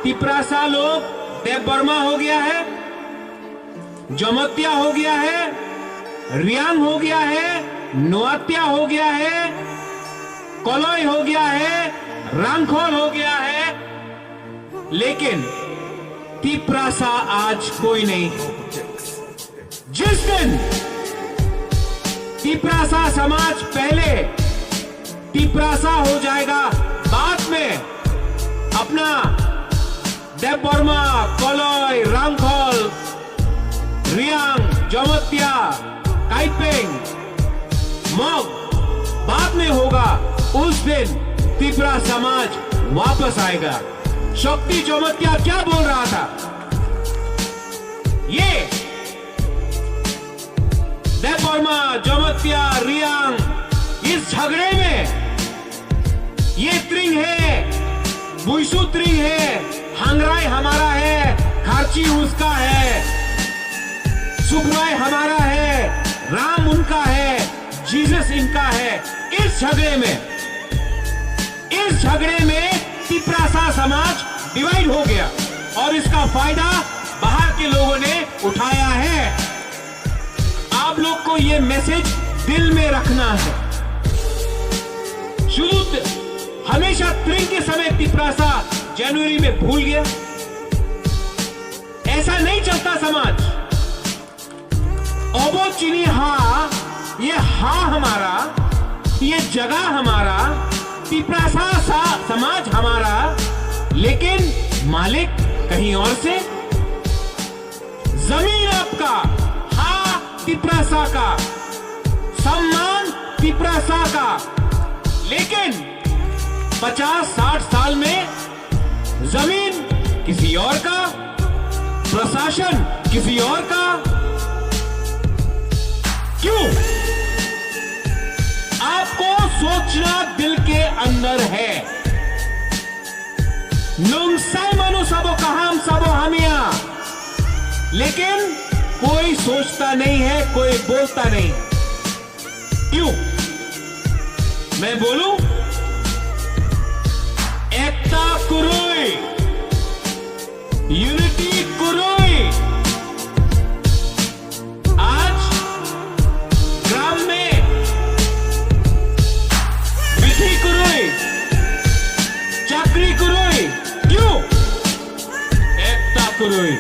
तिपरासा लोग देवबर्मा हो गया है, जमत्या हो गया है, रियांग हो गया है, नोआत्या हो गया है, कोलोई हो गया है, रांगखोल हो गया है, लेकिन तिपरासा आज कोई नहीं। जिस दिन तिपरासा समाज पहले तिपरासा हो जाएगा, बाद में अपना देवबर्मा, कोलोई, रांगखोल, रियांग, जमत्या, काइपेंग, मोग बाद में होगा, उस दिन तिपरा समाज वापस आएगा। शक्ति जमत्या क्या बोल रहा था? ये देवबर्मा, जमत्या, रियांग इस झगड़े में ये त्रिंग है, बुइसु त्रिंग है, हांगराई हमारा है, खारची उसका है, सुबराय हमारा है, राम उनका है, जीसस इनका है। इस झगड़े में तिपरासा समाज डिवाइड हो गया और इसका फायदा बाहर के लोगों ने उठाया है। आप लोग को ये मैसेज दिल में रखना है। शुरू हमेशा त्रिंग के समय तिपरासा जनवरी में भूल गया, ऐसा नहीं चलता समाज। ओबो चीनी हा, ये हा हमारा, ये जगह हमारा, तिपरासा समाज हमारा, लेकिन मालिक कहीं और से। जमीन आपका, हा तिपरासा का, सम्मान तिपरासा का, लेकिन 50-60 साल में जमीन किसी और का, प्रशासन किसी और का। क्यों? आपको सोचना दिल के अंदर है। नुमसाई मनु सबो कहाम सबो हमिया, लेकिन कोई सोचता नहीं है, कोई बोलता नहीं। क्यों? मैं बोलूं? एकता कुरोई, यूनिटी कुरोई। आज ग्राम में विधि कुरोई, चाकरी कुरोई। क्यों? एकता कुरोई।